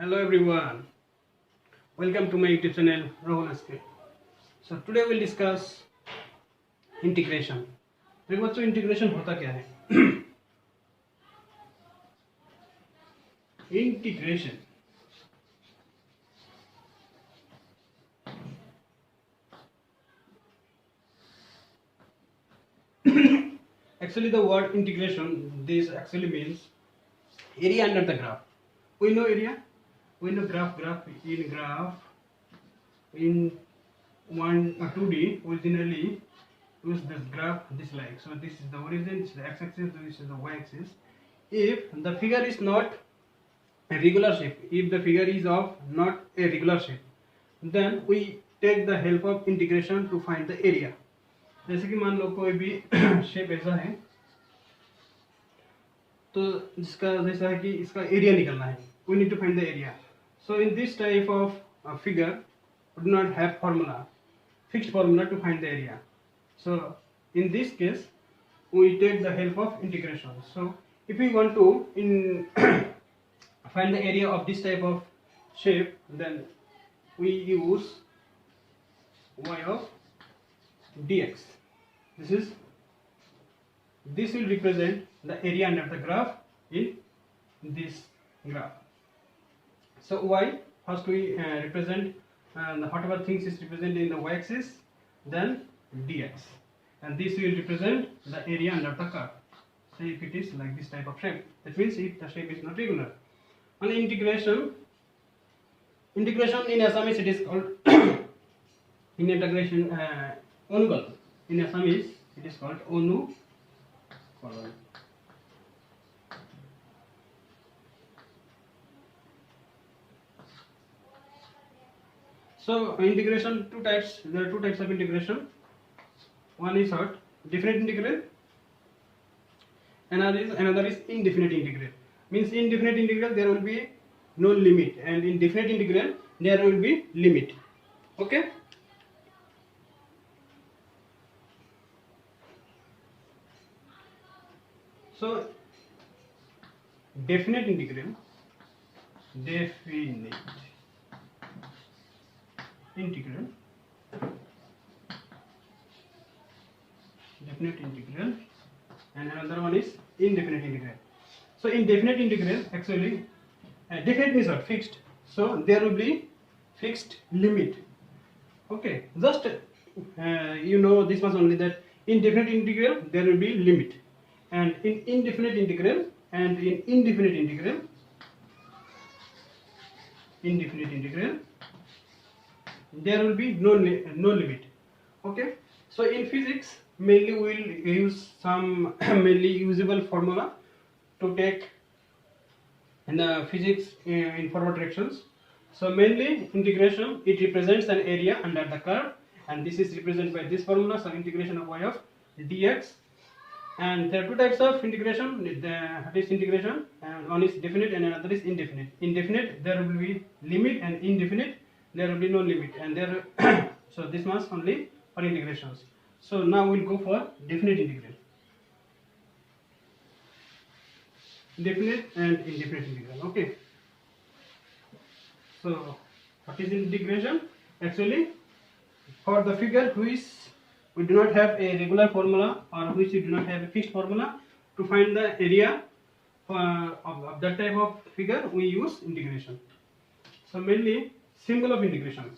Hello everyone, welcome to my YouTube channel Rahul SK. So today we'll discuss integration. देखो बच्चों integration होता क्या है? Integration actually the word integration this actually means area under the graph. We know area, we know graph in 2D we generally use this graph this like. So this is the origin, this is the x-axis, this is the y-axis. If the figure is not a regular shape, if the figure is of not a regular shape, then we take the help of integration to find the area. जैसे कि मान लो कोई भी shape ऐसा है तो जिसका जैसा है कि इसका एरिया निकलना है, we need to find the area. So in this type of figure we do not have fixed formula to find the area. So in this case we take the help of integration. So if we want to find the area of this type of shape, then we use y of dx. This will represent the area under the graph in this graph. So y first we represent whatever things is represented in the y-axis, then dx, and this will represent the area under the curve. So if it is like this type of shape, that means if the shape is not regular. On integration in Assamese it is called in integration onugal. In Assamese it is called onu colon. So integration two types. There are two types of integration. One is what? Definite integral. Another is indefinite integral. Means in definite integral there will be no limit, and in definite integral there will be limit. Okay. So definite integral and another one is indefinite integral. So in definite integral actually definite means what? Fixed. So there will be fixed limit. Okay, just you know this much only, that in definite integral there will be limit, and in indefinite integral and in indefinite integral there will be no limit. Okay, so in physics mainly we will use some mainly usable formula to take in the physics in forward directions. So mainly integration, it represents an area under the curve, and this is represented by this formula. So integration of y of dx. And there are two types of integration. This integration, and one is definite and another is indefinite. Indefinite there will be limit, and indefinite there will be no limit, and there so this much only for integrations. So now we'll go for definite integral. Definite and indefinite integral. Okay. So what is integration? Actually, for the figure which we do not have a regular formula, or which we do not have a fixed formula, to find the area of that type of figure, we use integration. So mainly symbol of integration.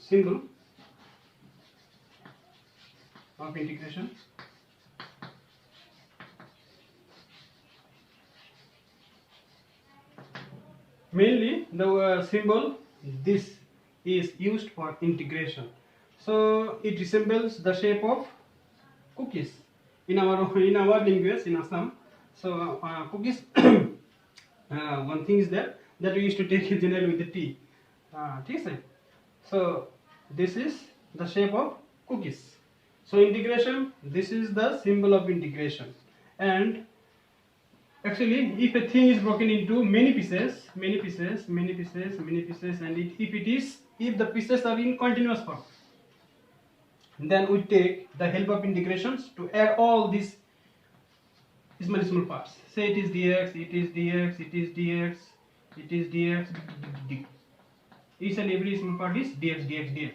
Mainly the symbol this is used for integration. So it resembles the shape of cookies in our language in Assam. So cookies one thing is that we used to take it generally with the tea. So this is the shape of cookies. So integration, this is the symbol of integration. And actually, if a thing is broken into many pieces, and if the pieces are in continuous form, then we take the help of integrations to add all these small parts. Say it is dx, it is dx, it is dx, it is dx. each and every small part is dx dx dx,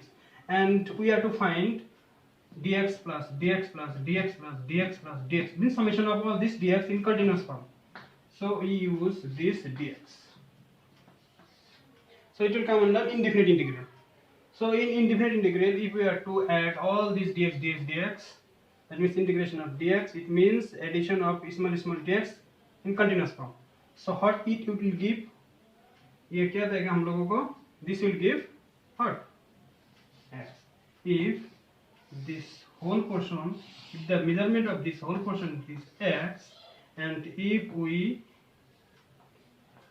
and we have to find dx plus dx plus dx plus dx plus dx, means summation of all this dx in continuous form. So we use this dx. So it will come under indefinite integral. So in indefinite integral, if we are to add all these dx dx dx, that means integration of dx, it means addition of small dx in continuous form. So what it will give, ये क्या देगा हम लोगों को, this will give what, x. If this whole portion, if the measurement of this whole portion is x, and if we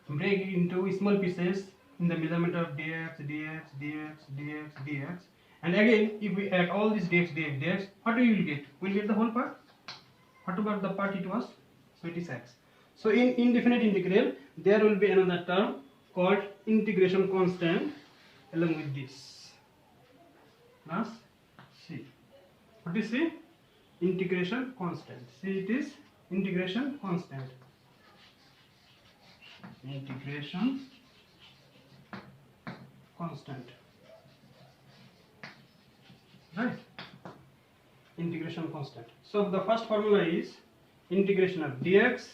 break it into small pieces in the measurement of dx dx dx dx dx, and again if we add all these dx dx dx, what we will get? We will get the whole part. What about the part it was? So it is x. So in indefinite integral, there will be another term called integration constant along with this plus c. What is c? Integration constant. C, it is integration constant. Integration constant, right? Integration constant. So the first formula is integration of dx,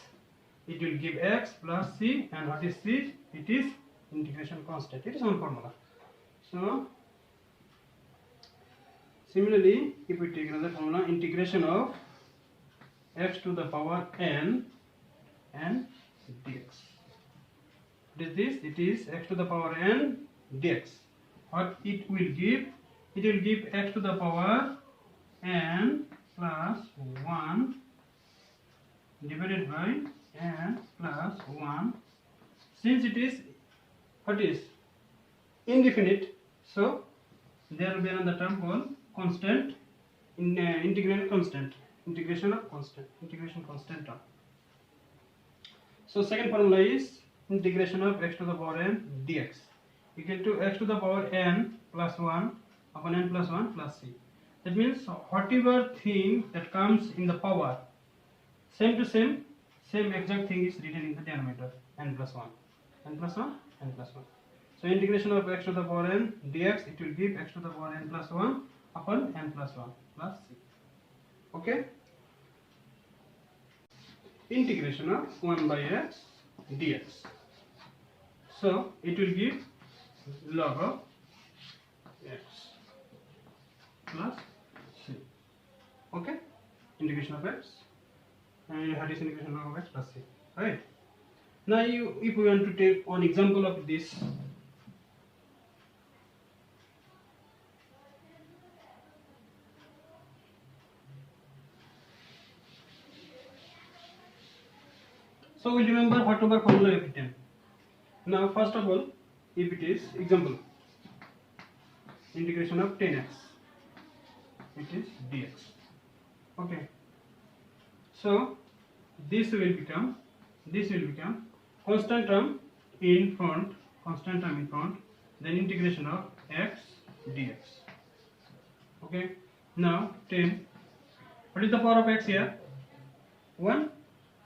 it will give x plus c, and what is c? It is integration constant. It is one formula. So similarly, if we take another formula, integration of x to the power n and dx. What is this? It is x to the power n dx. What it will give? It will give x to the power n plus 1 divided by n plus 1. Since it is, what is, indefinite, so there will be another term called constant, integral constant, integration constant term. So second formula is integration of x to the power n dx equal to x to the power n plus 1 upon n plus 1 plus c. That means whatever thing that comes in the power, same to same exact thing is written in the denominator, n plus 1, n plus 1, n plus 1. So integration of x to the power n dx, it will give x to the power n plus 1 upon n plus 1 plus c. Okay. Integration of 1 by x dx. So it will give log of x plus c. Okay. Integration of x, and how is integration log of x plus c. Right. Now if we want to take one example of this, so we remember whatever formula we have written. Now first of all, if it is example, integration of 10x, it is dx. Okay. So this will become constant term in front, then integration of x dx. Okay. Now 10. What is the power of x here? 1.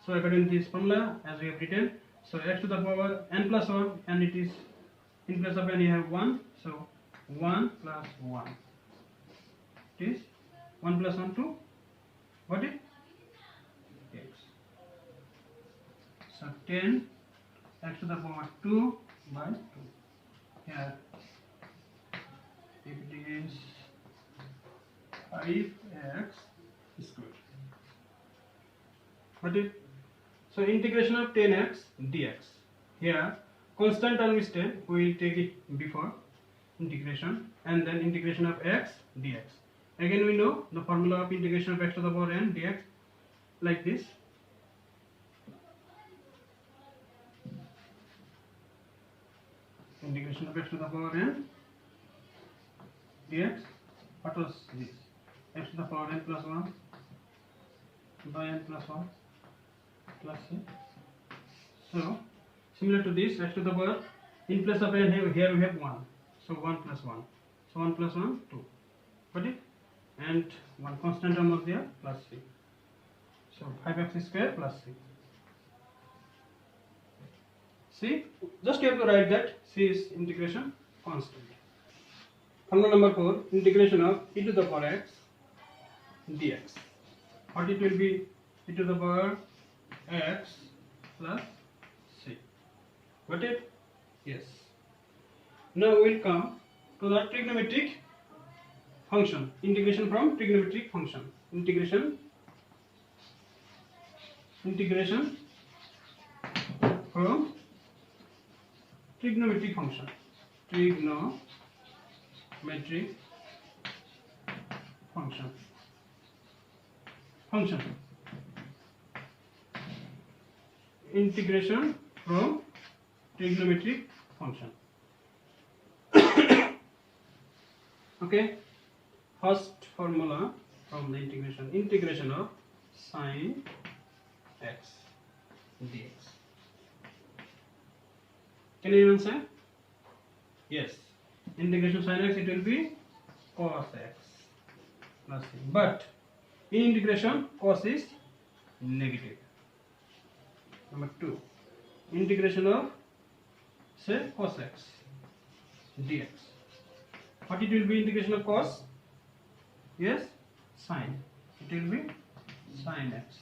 So according to this formula, as we have written, so x to the power n plus 1, and it is in place of n you have 1, so 1 plus 1. It is 1 plus 1 2. What is x? So 10 x to the power 2 by 2. Here if it is 5x squared. What is? So integration of 10x dx. Here constant term is 10, we will take it before integration, and then integration of x dx. Again we know the formula of integration of x to the power n dx, like this. Integration of x to the power n dx. What was this? X to the power n plus 1 by n plus 1 plus c. So similar to this, x to the power, in place of n here we have 1, so 1 plus 1, so 1 plus 1 2. Got it? And one constant term was there plus c. So 5x square plus c. See, just you have to write that c is integration constant. Formula number 4, integration of e to the power x dx. What it will be? E to the power x plus c. Got it? Yes. Now we'll come to the trigonometric function. Integration from trigonometric function. Integration from trigonometric function. Trigonometric function. Integration from trigonometric function. Okay. First formula from the integration of sine x dx. Can you answer? Yes. Integration of sine x, it will be cos x plus c. But in integration, cos is negative. Number 2, integration of say cos x dx. What it will be integration of cos? Yes, sine. It will be sine x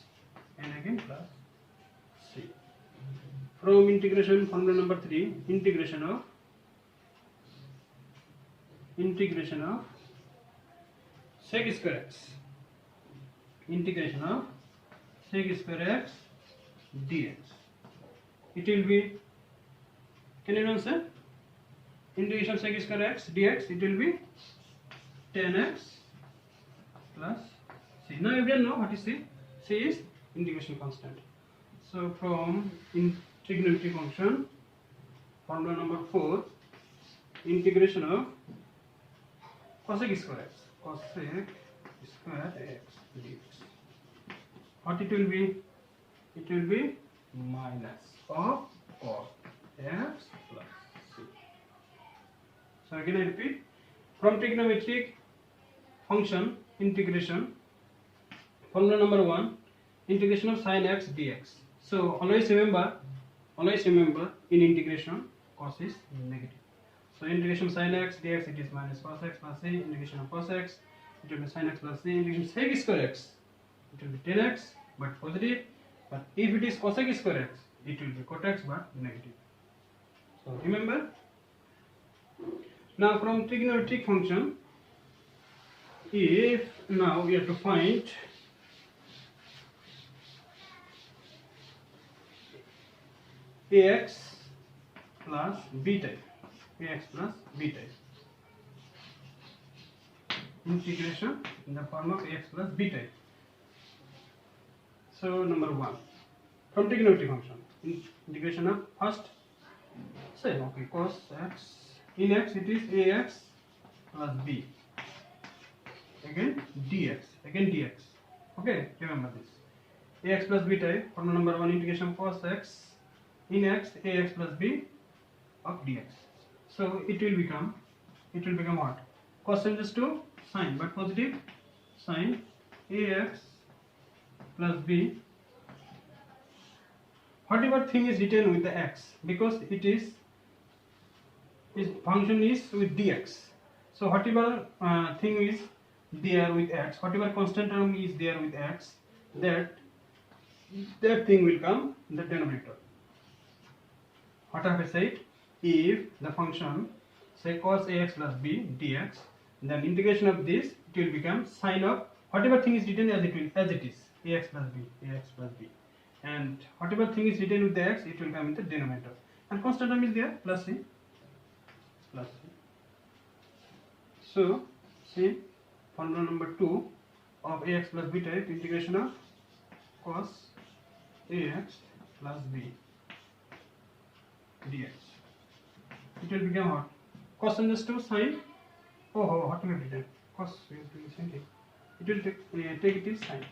and again plus c. From integration, formula number 3, integration of sec square x. Integration of sec square x dx. It will be, can you answer? Integration of sec square x dx, it will be 10x plus c. Now everyone know what is c? C is integration constant. So from trigonometric function, formula number 4, integration of cosec square x dx. What it will be? It will be minus of cos x plus c. So again I repeat, from trigonometric function integration, formula number 1, integration of sine x dx. So always remember in integration cos is negative. So integration of sine x dx, it is minus cos x plus c. Integration of cos x, it will be sine x plus c. Integration of sec square x, it will be 10x but positive. But if it is cosec square x, it will be cot x but negative. So remember. Now from trigonometric function, if now we have to find ax plus b type. Integration in the form of ax plus b type. So number 1, from trigonometric function, integration of first, say okay, cos x, in x it is ax plus b, again dx, okay, remember this. Ax plus b type, formula number 1, integration of cos x in x, ax plus b of dx. So it will become what? Cos changes to sine but positive, sine ax plus b, whatever thing is written with the x, because it is, its function is with dx. So whatever thing is there with x, whatever constant term is there with x, that thing will come in the denominator. What have I said? If the function say cos ax plus b dx, then integration of this, it will become sine of whatever thing is written as it is ax plus b, and whatever thing is written with the x, it will come in the denominator, and constant term is there plus c. So see formula number 2 of ax plus b type, integration of cos ax plus b dx. It will become what? Cos changes to sine. What will be written? Cos will be sine. It will take it is sine.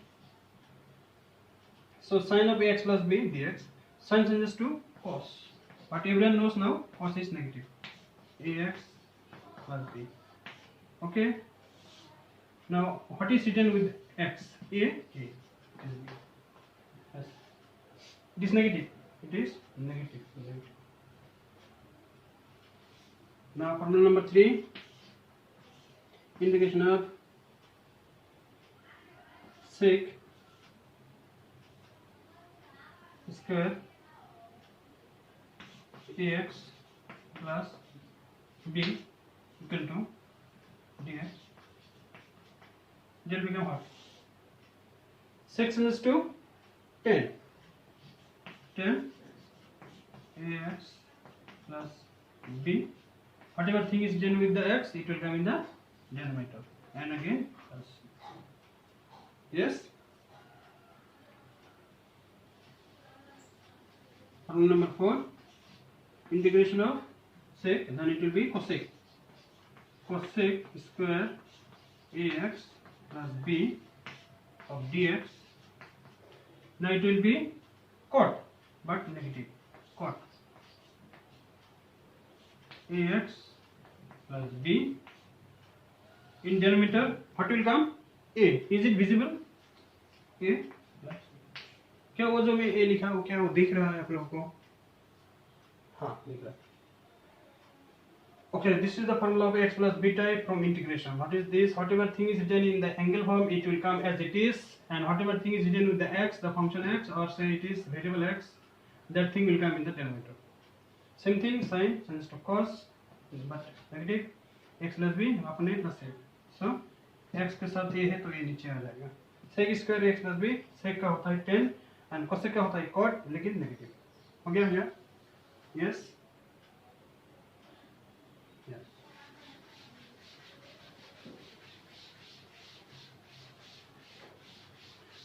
So sine of ax plus b dx, sine changes to cos. But everyone knows now cos is negative. Ax plus b. Okay. Now what is written with x? A. Yes. It is negative. Now formula number 3, integration of sec square ax plus b equal to dx. That become what? 6 is to 10. 10 ax plus b. Whatever thing is done with the x, it will come in the denominator. And again plus. Yes. Formula number 4, integration of sec, then it will be cosec. Cosec square ax plus b of dx. Now it will be cot, but negative. Cot ax plus b. In denominator, what will come? A. Is it visible? A plus. क्या वो जो मैं ए लिखा वो क्या वो दिख रहा है आप लोगों को? हाँ दिख रहा है. Okay, this is the formula of x plus b type from integration. What is this? Whatever thing is written in the angle form, it will come as it is, and whatever thing is written with the x, the function x, or say it is variable x, that thing will come in the denominator. Same thing, sin changes to cos, but negative. X plus b अपने plus a. So x के साथ a है तो ये नीचे आ जाएगा. Sec square x plus b, sec का होता है 10 and cosec का होता है cot, लेकिन negative. हो गया भैया? Yes.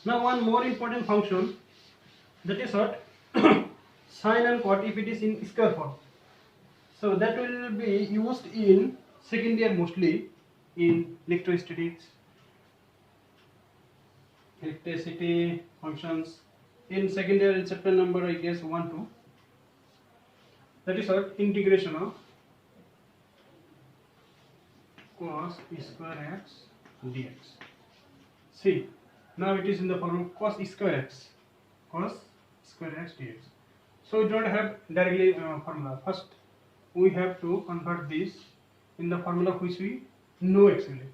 Now one more important function, that is what? Sin and cot if it is in square form. So that will be used in second year mostly in electrostatics, electricity functions. In second year in chapter number I guess 1, 2. That is what? Integration of cos square x dx. See. Now it is in the form of cos square x dx. So we don't have directly formula. First we have to convert this in the formula which we know actually.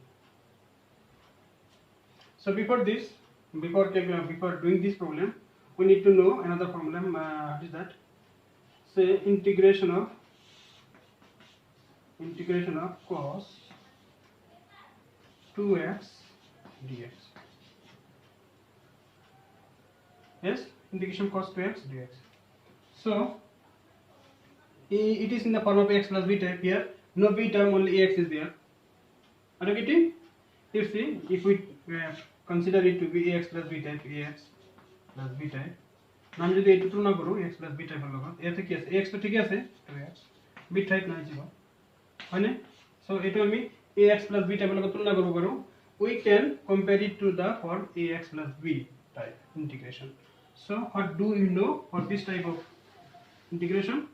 So before this, before doing this problem, we need to know another formula. What is that? Say integration of cos 2x dx. Yes, integration cos 2x dx. So it is in the form of x plus b type here. No b term, only ax is there. Are you getting? You see, if we consider it to be ax plus b type, ax plus b type. नाम जो ये तुलना करो x plus b type लोगों ये तो क्या है x तो ठीक है से 2x b type ना जीवा है ना. So it will be ax plus b type लोगों तुलना करो we can compare it to the form ax plus b type integration. So what do you know for this type of integration?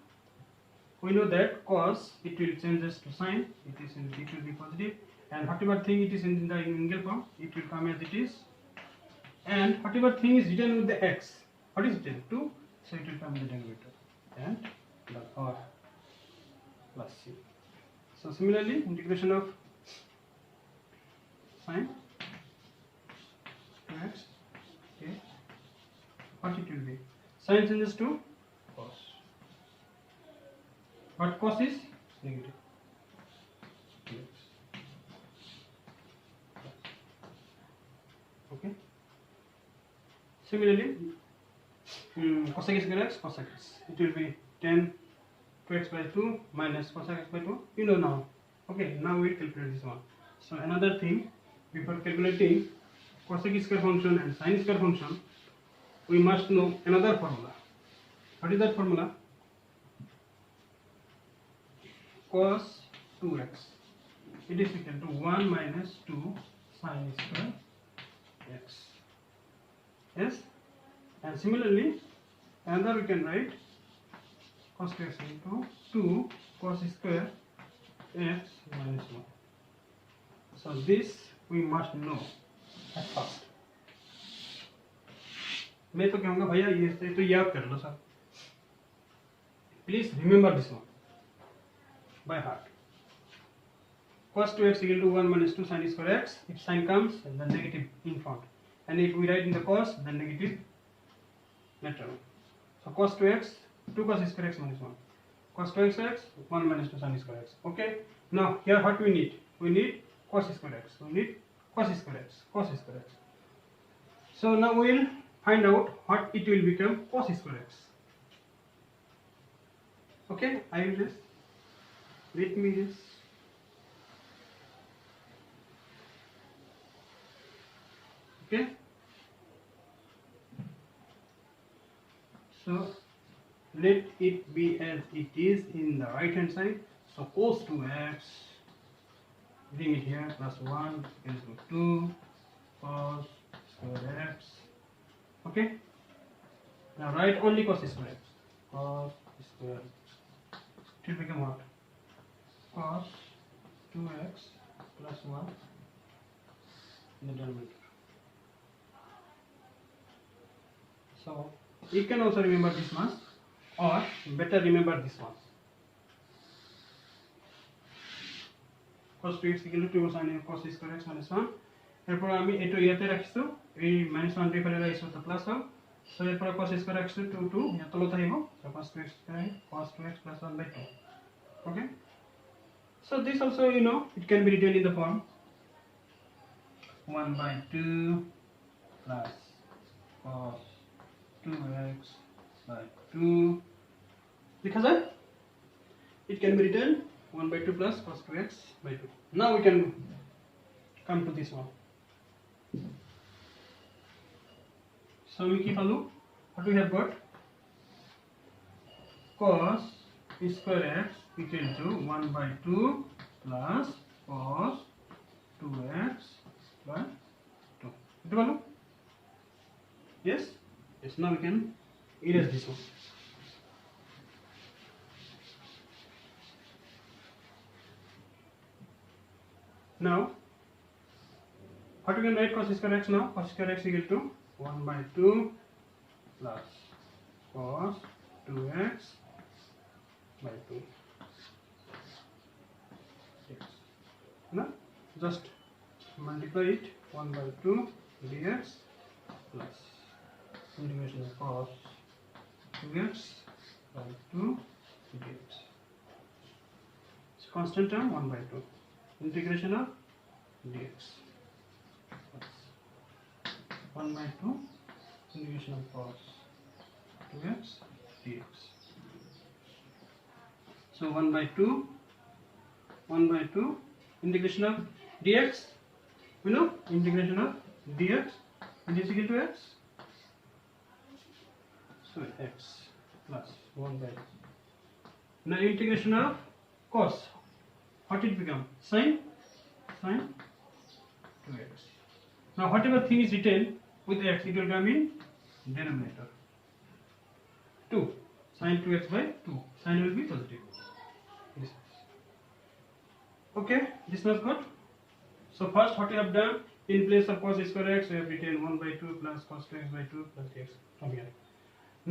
We know that cos it will changes to sin, it will be positive, and whatever thing it is in the angle form, it will come as it is, and whatever thing is written with the x, what is written 2, so it will come in the denominator, and the r plus c. So similarly, integration of sin x, okay, what it will be? Sin changes to cos. But cos is negative. Okay. Similarly, cosec square x, cosec x. It will be 10 2x by 2 minus cosec x by 2. You know now. Okay. Now we will calculate this one. So another thing, before calculating cosec square function and sin square function, we must know another formula. What is that formula? Cos 2x, it is equal to 1 minus 2 sin square x. Yes, and similarly another we can write cos 2x into 2 cos square x minus 1. So this we must know at first. मैं तो कहूँगा भैया ये तो याद कर लो sir. Please remember this one by heart. cos 2x equal to 1 minus 2 sin square x. If sin comes, then negative in front, and if we write in the cos, then negative later on. So cos 2x, 2 cos square x minus 1. Cos 2x x, 1 minus 2 sin square x. Okay. Now here what we need? We need cos square x. We need cos square x. Cos square x. So now we will find out what it will become cos square x. Okay. I will just let me just. Okay. So let it be as it is in the right hand side. So cos 2x, bring it here, plus 1 equals to 2 cos square x. Okay. Now write only cos square x. Cos square x. It will become what? Cos 2x plus 1 in the denominator. So you can also remember this one, or better remember this one. Cos 2x equal to 2 sin cos square x minus 1. এরপর আমি এটা ইয়াতে রাখিছো এই -1 রে ফেলে রাখিছো তো plus হবে। So এরপর cos square x to 2 ইয়া তলত আহিব। So cos 2x plus 1 by 2. Okay. So this also it can be written in the form 1 by 2 plus cos 2x by 2. लिखा जाए? It can be written 1 by 2 plus cos 2x by 2. Now we can come to this one. So we keep a look. What we have got? Cos square x equal to 1 by 2 plus cos 2x by 2. Yes? Yes, now we can erase this one. Now, what we can write cos square x now? Cos square x equal to 1 by 2 plus cos 2x by 2. Yes. Now, just multiply it 1 by 2 dx plus integration of cos 2x by 2 dx. So constant term 1 by 2. Integration of dx plus 1 by 2 integration of cos 2x dx. So 1 by 2 integration of dx. We know integration of dx is equal to x. So x plus 1 by 2. Now integration of cos. What it become? Sin 2x. Now whatever thing is written with x, it will come in denominator. 2 sin 2x by 2. Sin will be positive. This. Okay, this was good. So first what we have done, in place of cos square x, we have written 1 by 2 plus cos 2x by 2 plus dx from here.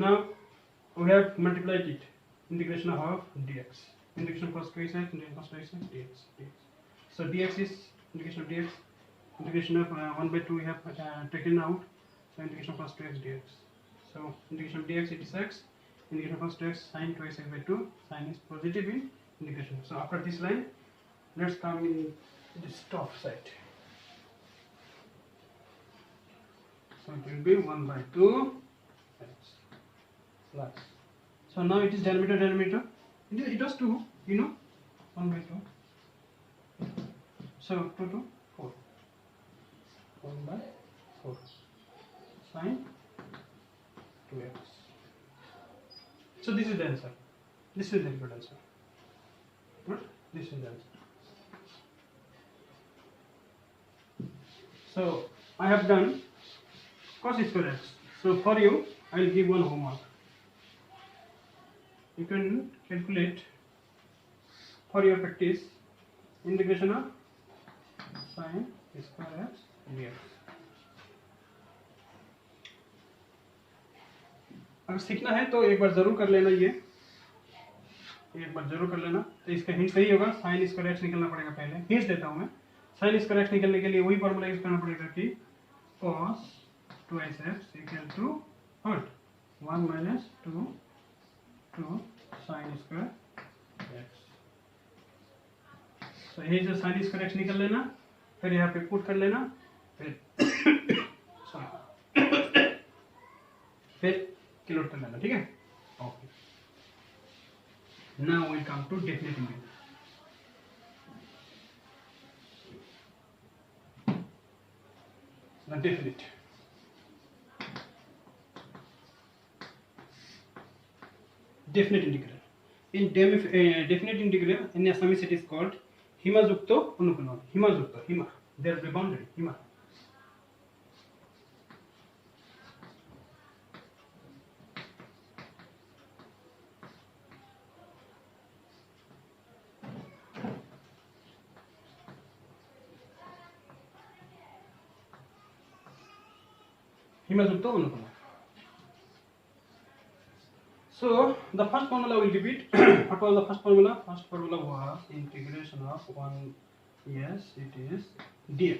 Now we have multiplied it. Integration of dx. Integration of cos 2x, integration of cos 2x, dx. So dx is integration of dx. Integration of 1 by 2 we have taken out. So integration of cos 2x dx. So integration of dx it is x. Integration of cos 2x sin 2x by 2. Sin is positive in integration. So after this line, let's come in this top side. So it will be 1 by 2 x plus. So now it is denominator. It was 2, 1 by 2. So 2 to 4. 1 by 4. Sin 2x. So this is the answer. This is the good answer. What? This is the answer. So I have done cos square x. So for you, I will give one homework. You can calculate for your practice integration of sin square x dx. अगर सीखना है तो एक बार जरूर कर लेना ये। एक बार जरूर कर लेना। तो इसका हिंट सही होगा, साइन स्क्वायर एक्स निकलना पड़ेगा। पहले हिंट देता हूँ मैं। साइन स्क्वायर एक्स निकलने के लिए वही फॉर्मूला यूज करना पड़ेगा कि cos 2x equal to what 1 minus 2 sine square x. तो ये जो साइन स्क्वायर एक्स निकल लेना, फिर यहाँ पे पुट कर लेना, फिर फिर किलोट कर लेना। ठीक है, okay. Now we come to definite integral. The definite. Definite integral. In definite integral, in Assamese it is called Himajukto Anukulon. Himajukto, Hima. There is a boundary, Hima. Himajukto Anukulon. So the first formula will repeat. What was the first formula? First formula was integration of 1. Yes, it is dx.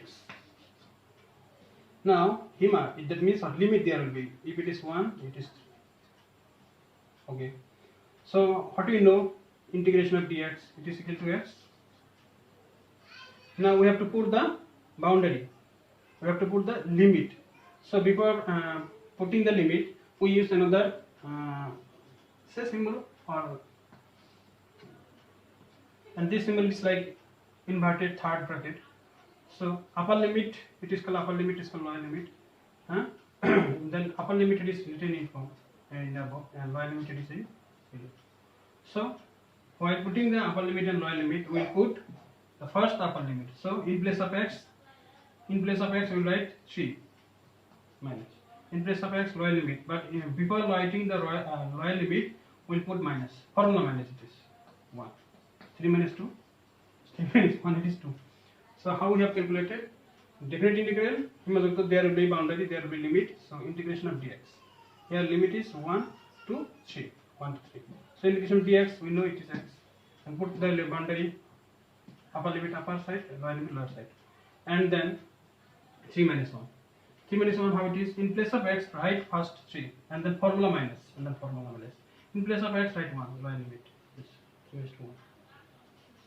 Now Hima, that means what limit there will be. If it is 1, it is 3. Okay. So what do we know? Integration of dx, it is equal to x. Now we have to put the boundary. We have to put the limit. So before putting the limit, we use another say symbol, or and this symbol is like inverted third bracket. So upper limit, it is called upper limit, is called lower limit. Then upper limit it is written in form in above, and lower limit it is in below. So while putting the upper limit and lower limit, we will put the first upper limit. So in place of x we will write 3 minus. In place of x, lower limit, but before writing the lower limit, we will put minus. Formula minus it is 1. 3 minus 2, 3 minus 1, it is 2. So how we have calculated? Definite integral, there will be boundary, there will be limit. So integration of dx. Here limit is 1 to 3. 1 to 3. So integration of dx, we know it is x. And put the boundary, upper limit upper side, lower limit lower side. And then 3 minus 1. 3 minus 1, how it is? In place of x, write first 3, and then formula minus, and then formula minus. In place of x, write 1, lower limit. This 3 is to 1.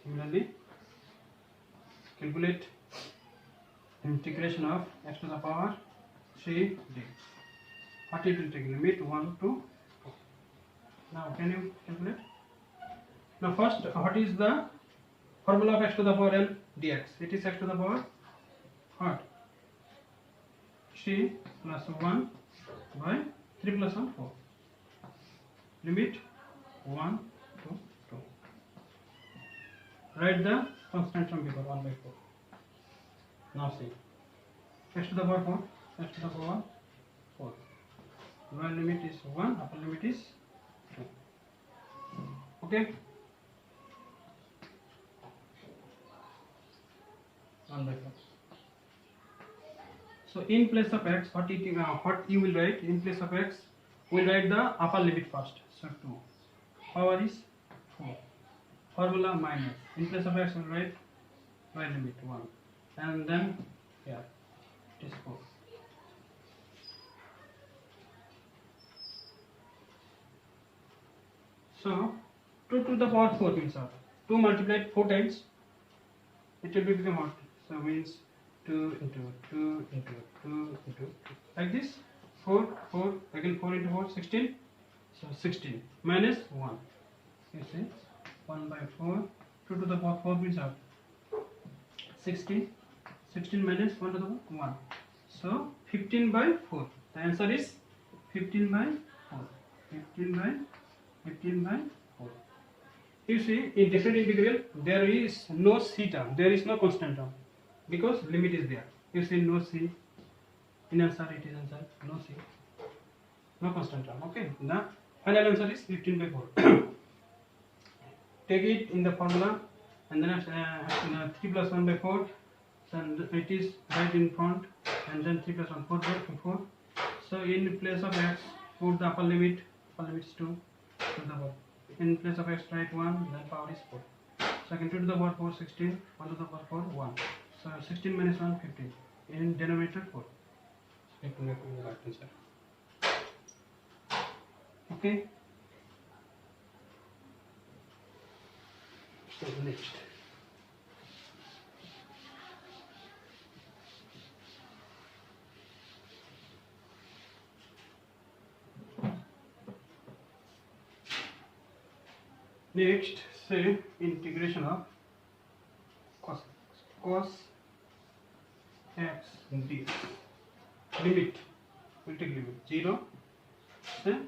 Similarly, calculate integration of x to the power 3 d. What it will take? Limit 1 to 4. Now, can you calculate? Now, first, what is the formula of x to the power n dx? It is x to the power what? 3 plus 1 by 3 plus 1, 4. Limit 1 to 2. Write the constant from before 1 by 4. Now see. X to the power 4. X to the power 4. Lower limit is 1. Upper limit is 2. Okay. 1 by 4. So in place of x, what you will write? In place of x, we will write the upper limit first. So 2. Power is 4. Formula minus. In place of x, we will write lower limit 1. And then here it is 4. So 2 to the power 4 means what? 2 multiplied 4 times, it will become what? So means 2 into 2 into 2 into 2. Like this. 4, 4, again 4 into 4, 16. So 16 minus 1. You see, 1 by 4. 2 to the power 4 means what? 16. 16 minus 1 to the power 1. So 15 by 4. The answer is 15 by 4. 15 by 4. You see, in different integral, there is no c term, there is no constant term, because limit is there. You see, no c. In answer, it is answer, no c. No constant term. Okay. The final answer is 15 by 4. Take it in the formula, and then 3 plus 1 by 4. So it is right in front, and then 3 plus 1, 4 by 4. So in place of x, put the upper limit is 2 to the power in place of x write 1, then power is 4. So I can 2 to the power 4, 16, 1 to the power 4, 1. So 16 minus 1, 15. In denominator 4. It will make the right answer. Okay. So next. Next, say integration of cos x dx. Limit, we'll take limit 0 to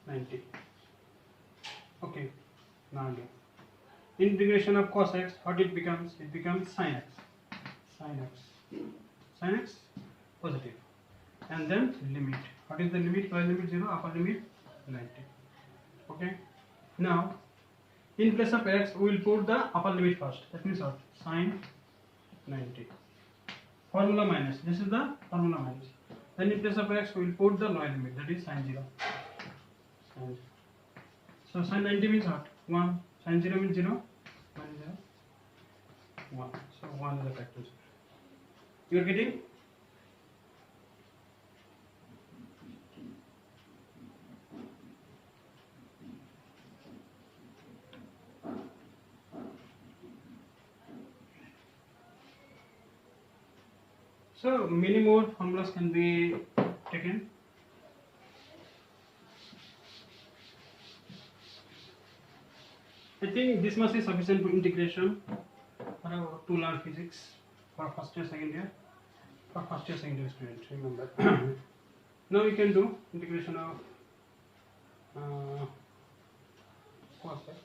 90. Okay, now again. Integration of cos x, what it becomes? It becomes sin x. Sin x positive. And then limit. What is the limit? Lower limit 0, upper limit 90. Okay. Now, in place of x, we will put the upper limit first. That means what? Sin 90. Formula minus. This is the formula minus. Then in place of x, we will put the lower limit. That is sin 0. So sin 90 means what? 1. Sin 0 means 0. 1 is 0. 1. So 1 is the factor. You are getting? So many more formulas can be taken. I think this much is sufficient for integration to learn physics for first year, second year, for first year, second year student. Remember. Now we can do integration of cos x.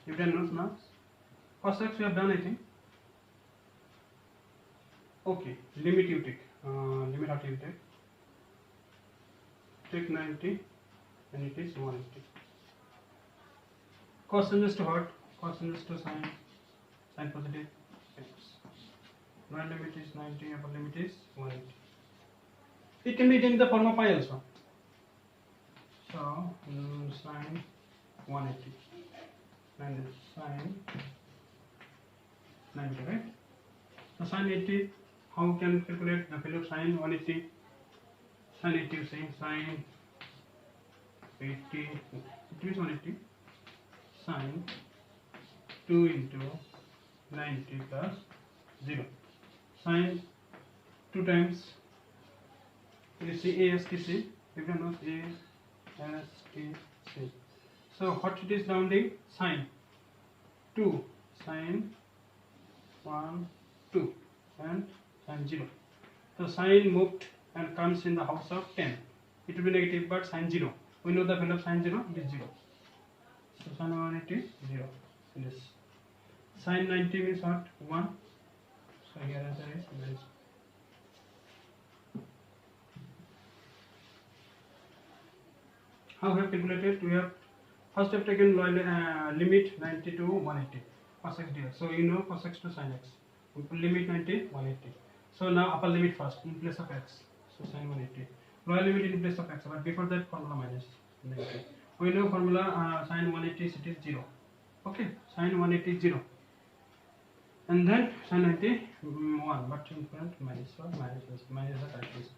You can note now. Cos x we have done, I think. Okay, limit you take. Limit what you take? Take 90 and it is 180. Cos changes to what? Cos changes to sin positive x. Lower limit is 90, upper limit is 180. It can be written in the form of pi also. So sin 180 and sin 90, right? So sin 80, how can we calculate the value of sin 180? Sin 80, saying sin 80, it means 180, sin 2 into 90 plus 0. Sin 2 times, you see ASTC, everyone knows ASTC. So what it is rounding? Sin 2, sin 1, 2 and sin 0. So sin moved and comes in the house of 10. It will be negative, but sin 0. We know the value of sin 0 is 0. So sin 180 is 0. This sin 90 means what? 1. So here answer is this. How we have calculated? We have first have taken limit 90 to 180 cos x dx. So you know cos x to sin x. We put limit 90 180. So now upper limit first in place of x. So sin 180. Lower limit in place of x. But before that formula minus. Negative. We know formula sin 180 it is 0. Okay, sin 180 is 0. And then sin 90 1. But in front minus. So minus the correct answer.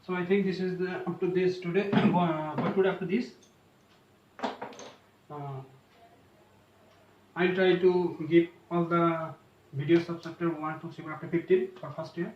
So I think this is the up to this today. What would after this? I'll try to give all the videos of chapter 1 to chapter 15 for first year.